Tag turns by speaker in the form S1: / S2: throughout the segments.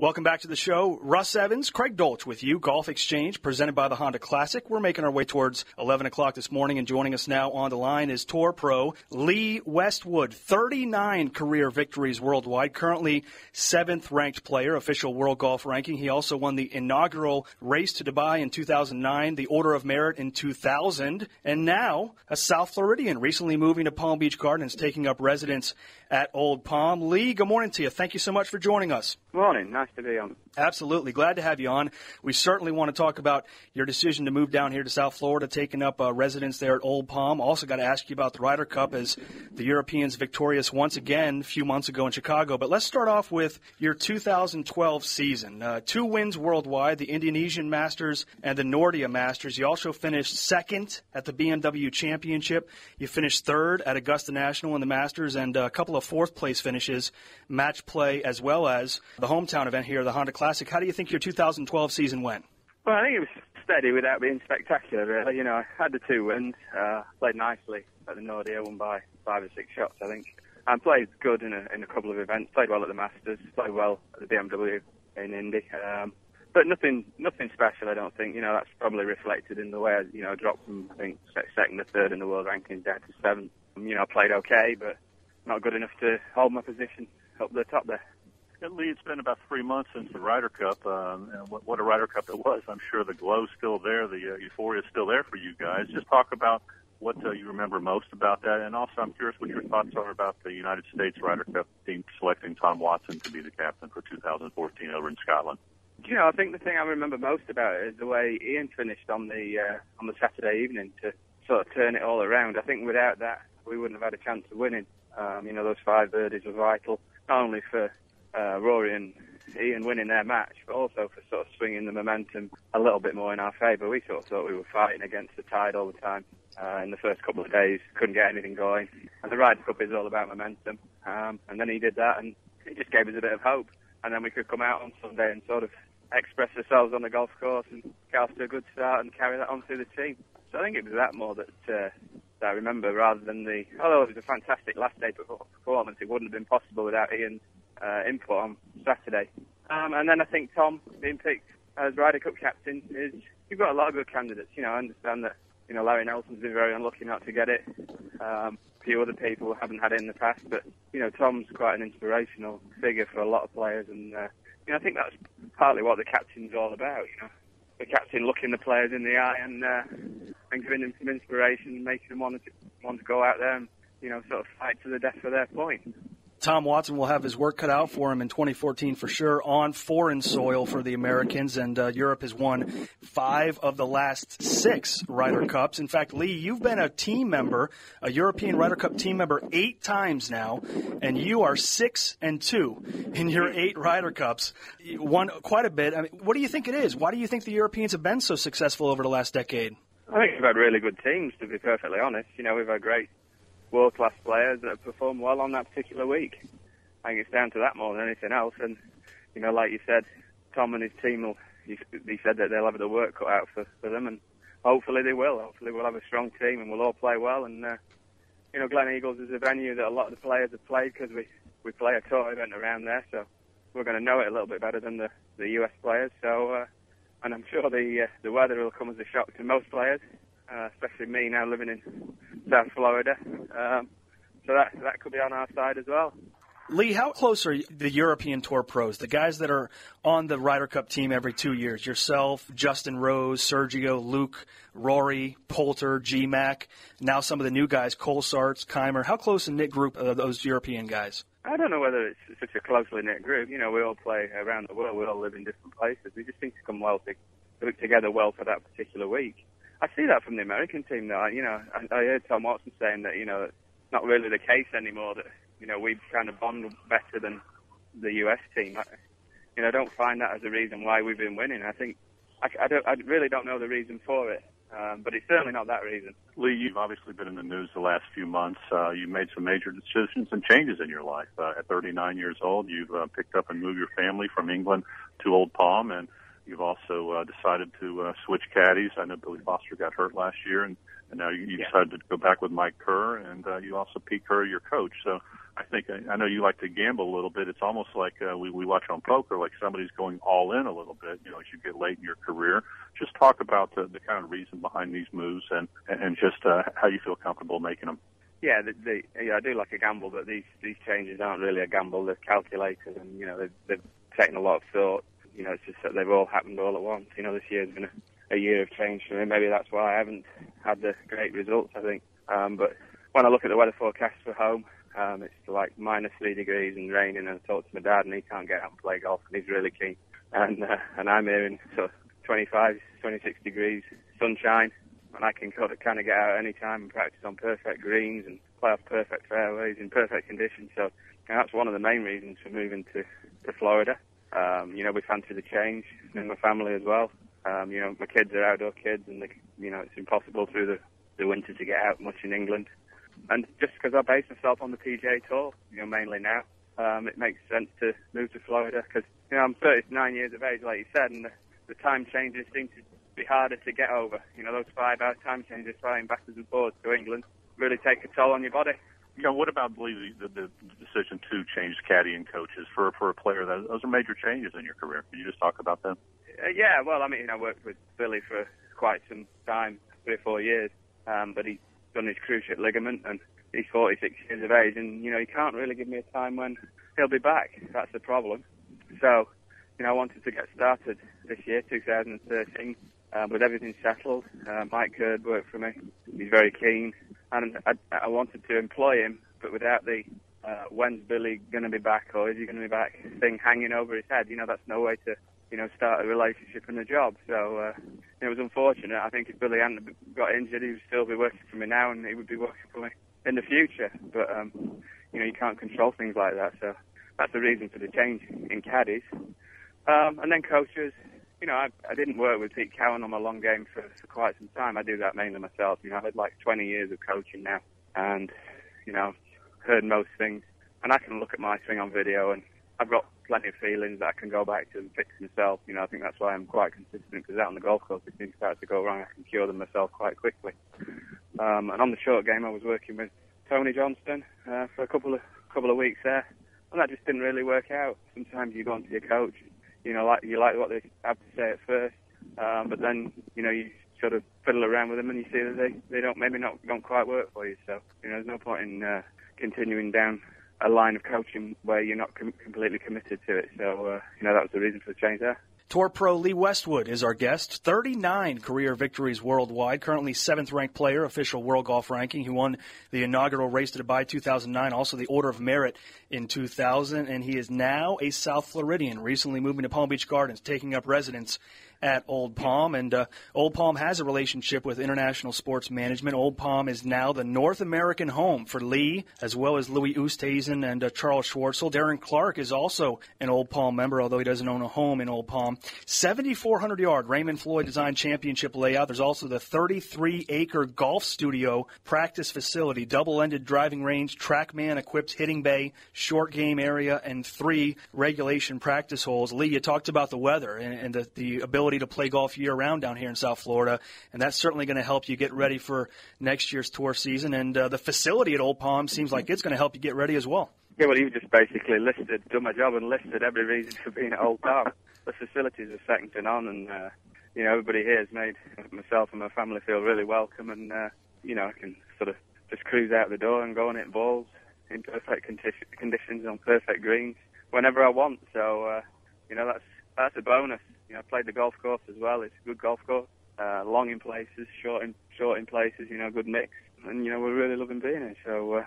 S1: Welcome back to the show. Russ Evans, Craig Dolch with you. Golf Exchange presented by the Honda Classic. We're making our way towards 11 o'clock this morning, and joining us now on the line is Tour Pro Lee Westwood. 39 career victories worldwide, currently 7th ranked player, official world golf ranking. He also won the inaugural Race to Dubai in 2009, the Order of Merit in 2000, and now a South Floridian, recently moving to Palm Beach Gardens, taking up residence at Old Palm. Lee, good morning to you. Thank you so much for joining us.
S2: Morning. Nice to be on.
S1: Absolutely. Glad to have you on. We certainly want to talk about your decision to move down here to South Florida, taking up residence there at Old Palm. Also got to ask you about the Ryder Cup, as the Europeans victorious once again a few months ago in Chicago. But let's start off with your 2012 season. 2 wins worldwide, the Indonesian Masters and the Nordia Masters. You also finished second at the BMW Championship. You finished third at Augusta National in the Masters, and a couple of fourth-place finishes, match play, as well as the hometown event here, the Honda Classic. How do you think your 2012 season went?
S2: Well, I think it was steady without being spectacular, really. You know, I had the 2 wins, played nicely at the Nordia, won by 5 or 6 shots, I think. And played good in a couple of events, played well at the Masters, played well at the BMW in Indy. But nothing special, I don't think. You know, that's probably reflected in the way I dropped from, I think, second or third in the world rankings down to 7th. You know, I played okay, but not good enough to hold my position up the top there.
S3: Lee, it's been about 3 months since the Ryder Cup. What a Ryder Cup it was. I'm sure the glow's still there. The euphoria is still there for you guys. Just talk about what you remember most about that. And also, I'm curious what your thoughts are about the United States Ryder Cup team selecting Tom Watson to be the captain for 2014 over in Scotland.
S2: You know, I think the thing I remember most about it is the way Ian finished on the Saturday evening to sort of turn it all around. I think without that, we wouldn't have had a chance of winning. You know, those 5 birdies were vital, not only for Rory and Ian winning their match, but also for sort of swinging the momentum a little bit more in our favour. We sort of thought we were fighting against the tide all the time in the first couple of days, couldn't get anything going. And the Ryder Cup is all about momentum. And then he did that, and it just gave us a bit of hope. And then we could come out on Sunday and sort of express ourselves on the golf course and get off to a good start and carry that on through the team. So I think it was that more that I remember, rather than although it was a fantastic last day performance, it wouldn't have been possible without Ian's input on Saturday. And then I think Tom being picked as Ryder Cup captain you've got a lot of good candidates. You know, I understand that, you know, Larry Nelson's been very unlucky not to get it. A few other people haven't had it in the past, but, you know, Tom's quite an inspirational figure for a lot of players, and, you know, I think that's partly what the captain's all about, you know. The captain looking the players in the eye and giving them some inspiration and making them want to go out there and, you know, sort of fight to the death for their point.
S1: Tom Watson will have his work cut out for him in 2014 for sure on foreign soil for the Americans, and Europe has won 5 of the last 6 Ryder Cups. In fact, Lee, you've been a team member, a European Ryder Cup team member 8 times now, and you are 6-2 in your 8 Ryder Cups. You won quite a bit. I mean, what do you think it is? Why do you think the Europeans have been so successful over the last decade?
S2: I think we've had really good teams, to be perfectly honest. You know, we've had great world-class players that have performed well on that particular week. I think it's down to that more than anything else. And, you know, like you said, Tom and his team, he said that they'll have the work cut out for them, and hopefully they will. Hopefully we'll have a strong team and we'll all play well. And, you know, Glen Eagles is a venue that a lot of the players have played because we play a tour event around there, so we're going to know it a little bit better than the US players. So, and I'm sure the weather will come as a shock to most players, especially me now living in South Florida. So that could be on our side as well.
S1: Lee, how close are the European Tour pros, the guys that are on the Ryder Cup team every 2 years? Yourself, Justin Rose, Sergio, Luke, Rory, Poulter, G-Mac, now some of the new guys, Colsaerts, Keimer. How close a knit group are those European guys?
S2: I don't know whether it's such a closely knit group. You know, we all play around the world. We all live in different places. We just seem to come together well for that particular week. I see that from the American team, though. You know, I heard Tom Watson saying that, you know, it's not really the case anymore, that, you know, we kind of bond better than the US team. You know, I don't find that as a reason why we've been winning. I think, I really don't know the reason for it, but it's certainly not that reason.
S3: Lee, you've obviously been in the news the last few months. You've made some major decisions and changes in your life. At 39 years old, you've picked up and moved your family from England to Old Palm, and you've also decided to switch caddies. I know Billy Foster got hurt last year, and now you decided to go back with Mike Kerr, and you also Pete Kerr, your coach. So I know you like to gamble a little bit. It's almost like we watch on poker, like somebody's going all in a little bit, as you get late in your career. Just talk about the kind of reason behind these moves and just how you feel comfortable making them.
S2: Yeah, I do like a gamble, but these changes aren't really a gamble. They're calculated, and they've taken a lot of thought. It's just that they've all happened all at once. This year's been a year of change for me. Maybe that's why I haven't had the great results, I think. But when I look at the weather forecast for home, it's like -3 degrees and raining, and I talk to my dad, and he can't get out and play golf, and he's really keen. And I'm here in sort of 25, 26 degrees, sunshine, and I can kind of get out any time and practice on perfect greens and play off perfect fairways in perfect conditions. So that's one of the main reasons for moving to Florida. We fancy the change in my family as well. My kids are outdoor kids, and it's impossible through the winter to get out much in England. And just because I base myself on the PGA Tour, mainly now, it makes sense to move to Florida because, I'm 39 years of age, like you said, and the time changes seem to be harder to get over. Those 5-hour time changes flying backwards and forwards to England really take a toll on your body.
S3: What about the decision to change caddying coaches for a player? Those are major changes in your career. Can you just talk about them?
S2: Yeah, well, I worked with Billy for quite some time, 3 or 4 years, but he's done his cruciate ligament, and he's 46 years of age, and, he can't really give me a time when he'll be back. That's the problem. So, I wanted to get started this year, 2013, with everything settled. Mike Curd worked for me. He's very keen, and I wanted to employ him, but without the when's Billy going to be back, or is he going to be back thing hanging over his head. That's no way to start a relationship and a job. So it was unfortunate. I think if Billy hadn't got injured, he would still be working for me now, and he would be working for me in the future. But you can't control things like that. So that's the reason for the change in caddies. And then coaches. I didn't work with Pete Cowan on my long game for quite some time. I do that mainly myself. I've had like 20 years of coaching now, and heard most things. And I can look at my swing on video, and I've got plenty of feelings that I can go back to and fix myself. I think that's why I'm quite consistent, because out on the golf course, if things start to go wrong, I can cure them myself quite quickly. And on the short game, I was working with Tony Johnston for a couple of weeks there, and that just didn't really work out. Sometimes you go on to your coach, you like what they have to say at first, but then you sort of fiddle around with them, and you see that they don't quite work for you. So there's no point in continuing down a line of coaching where you're not completely committed to it. So, that was the reason for the change there.
S1: Tour pro Lee Westwood is our guest. 39 career victories worldwide, currently 7th-ranked player, official world golf ranking. He won the inaugural Race to Dubai 2009, also the Order of Merit in 2000, and he is now a South Floridian, recently moving to Palm Beach Gardens, taking up residence at Old Palm. And Old Palm has a relationship with International Sports Management. Old Palm is now the North American home for Lee, as well as Louis Oosthuizen and Charles Schwartzel. Darren Clark is also an Old Palm member, although he doesn't own a home in Old Palm. 7,400-yard Raymond Floyd Design Championship layout. There's also the 33-acre golf studio practice facility, double-ended driving range, TrackMan-equipped hitting bay, short game area, and 3 regulation practice holes. Lee, you talked about the weather and the ability to play golf year-round down here in South Florida, and that's certainly going to help you get ready for next year's tour season. And the facility at Old Palm seems like it's going to help you get ready as well.
S2: Yeah, well, you've just basically done my job and listed every reason for being at Old Palm. The facilities are second to none, and everybody here has made myself and my family feel really welcome, and I can sort of just cruise out the door and go and hit balls in perfect conditions on perfect greens whenever I want. So that's a bonus. I played the golf course as well. It's a good golf course, long in places, short in places. Good mix, and we're really loving being here. So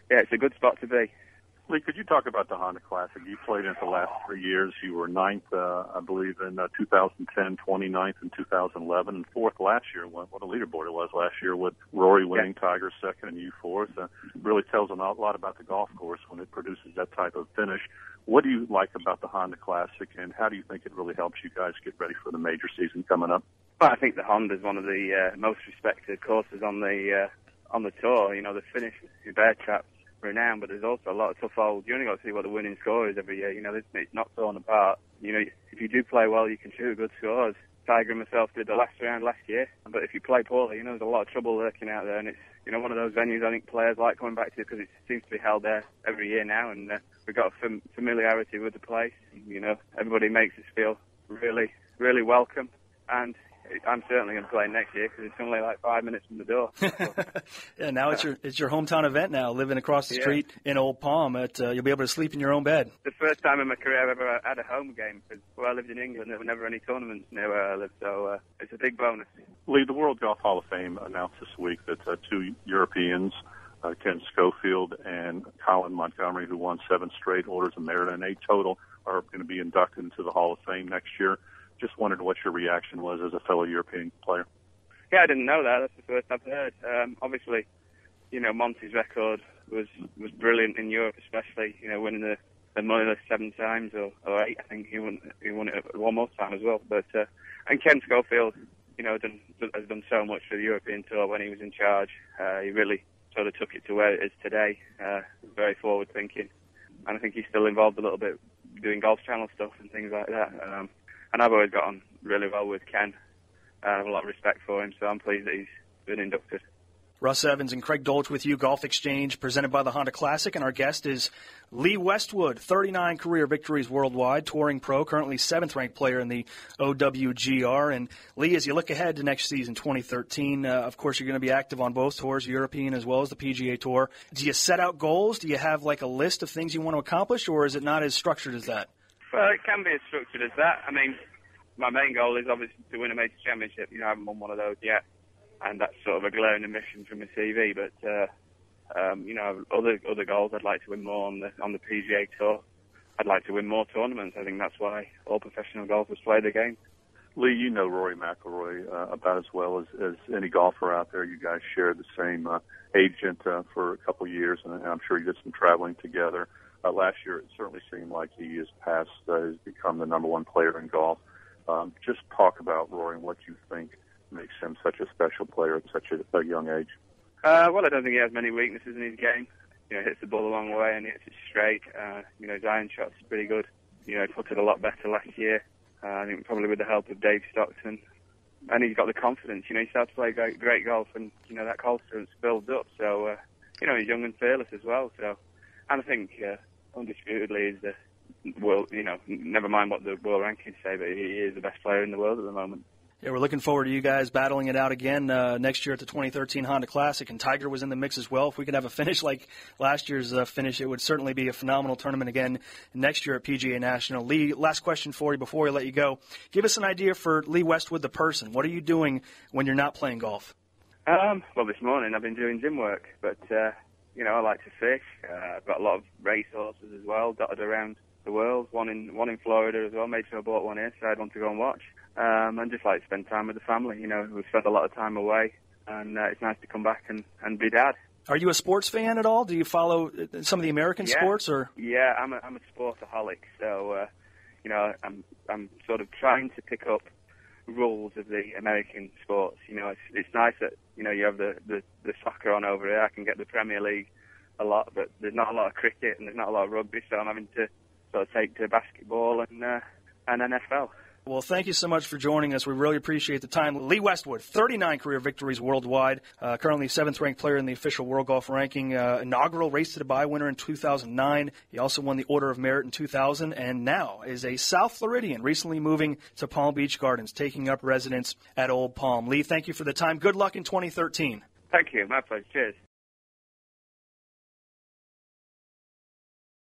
S2: it's a good spot to be.
S3: Lee, could you talk about the Honda Classic? You played in it the last 3 years. You were 9th, I believe, in 2010, 29th in 2011, and 4th last year. What a leaderboard it was last year with Rory winning, Tiger 2nd, and you 4th. Really tells a lot about the golf course when it produces that type of finish. What do you like about the Honda Classic, and how do you think it really helps you guys get ready for the major season coming up?
S2: Well, I think the Honda is one of the most respected courses on the tour. The finish, the Bear Trap's renowned, but there's also a lot of tough holes. You only got to see what the winning score is every year. It's not torn apart. You if you do play well, you can shoot good scores. Tiger and myself did the last round last year, but if you play poorly, there's a lot of trouble lurking out there, and it's one of those venues I think players like coming back to because it seems to be held there every year now, and we've got a familiarity with the place. Everybody makes us feel really, really welcome, and I'm certainly going to play next year because it's only like 5 minutes from the door.
S1: Yeah, now it's your hometown event now, living across the street in Old Palm. You'll be able to sleep in your own bed.
S2: The first time in my career I've ever had a home game, because where I lived in England there were never any tournaments near where I lived, so it's a big bonus.
S3: Lee, the World Golf Hall of Fame announced this week that two Europeans, Ken Schofield and Colin Montgomery, who won 7 straight Orders of Merit and 8 total, are going to be inducted into the Hall of Fame next year. Just wondered what your reaction was as a fellow European player.
S2: Yeah, I didn't know that. That's the first I've heard. Obviously, Monty's record was brilliant in Europe, especially, winning the money 7 times or 8. I think he won it one more time as well. But and Ken Schofield, has done so much for the European Tour when he was in charge. He really sort of took it to where it is today. Very forward thinking, and I think he's still involved a little bit doing Golf Channel stuff and things like that. And I've always got on really well with Ken. I have a lot of respect for him, so I'm pleased that he's been inducted.
S1: Russ Evans and Craig Dolch with you, Golf Exchange, presented by the Honda Classic. And our guest is Lee Westwood, 39 career victories worldwide, touring pro, currently 7th-ranked player in the OWGR. And, Lee, as you look ahead to next season, 2013, of course you're going to be active on both tours, European as well as the PGA Tour. Do you set out goals? Do you have, like, a list of things you want to accomplish, or is it not as structured as that?
S2: Well, it can be as structured as that. I mean, my main goal is obviously to win a major championship. I haven't won one of those yet, and that's sort of a glaring omission from my CV. But other goals, I'd like to win more on the PGA Tour. I'd like to win more tournaments. I think that's why all professional golfers play the game.
S3: Lee, you know Rory McIlroy about as well as any golfer out there. You guys shared the same agent for a couple of years, and I'm sure you did some traveling together. Last year, it certainly seemed like he has become the number 1 player in golf. Just talk about Rory and what you think makes him such a special player at such a young age.
S2: Well, I don't think he has many weaknesses in his game. He hits the ball a long way and he hits it straight. His iron shot's pretty good. He put it a lot better last year. I think probably with the help of Dave Stockton. And he's got the confidence. He starts to play great golf, and that confidence builds up. So, he's young and fearless as well. So, and I think undisputedly is the world. Never mind what the world rankings say, but he is the best player in the world at the moment.
S1: Yeah, we're looking forward to you guys battling it out again next year at the 2013 Honda Classic, and Tiger was in the mix as well. If we could have a finish like last year's finish, it would certainly be a phenomenal tournament again next year at PGA National. Lee, last question for you before we let you go. Give us an idea for Lee Westwood, the person. What are you doing when you're not playing golf?
S2: Well, this morning I've been doing gym work, but, I like to fish. I've got a lot of race horses as well, dotted around the world, one in Florida as well. Made sure I bought one here, so I'd want to go and watch. And just like to spend time with the family. We've spent a lot of time away, and it's nice to come back and be dad.
S1: Are you a sports fan at all? Do you follow some of the American sports? Or
S2: yeah, I'm a sportaholic. So I'm sort of trying to pick up rules of the American sports. It's nice that you have the soccer on over here. I can get the Premier League a lot, but there's not a lot of cricket and there's not a lot of rugby. So I'm having to sort of take to basketball and NFL.
S1: Well, thank you so much for joining us. We really appreciate the time. Lee Westwood, 39 career victories worldwide, currently 7th-ranked player in the official World Golf Ranking, inaugural Race to Dubai winner in 2009. He also won the Order of Merit in 2000, and now is a South Floridian, recently moving to Palm Beach Gardens, taking up residence at Old Palm. Lee, thank you for the time. Good luck in 2013.
S2: Thank you. My pleasure. Cheers.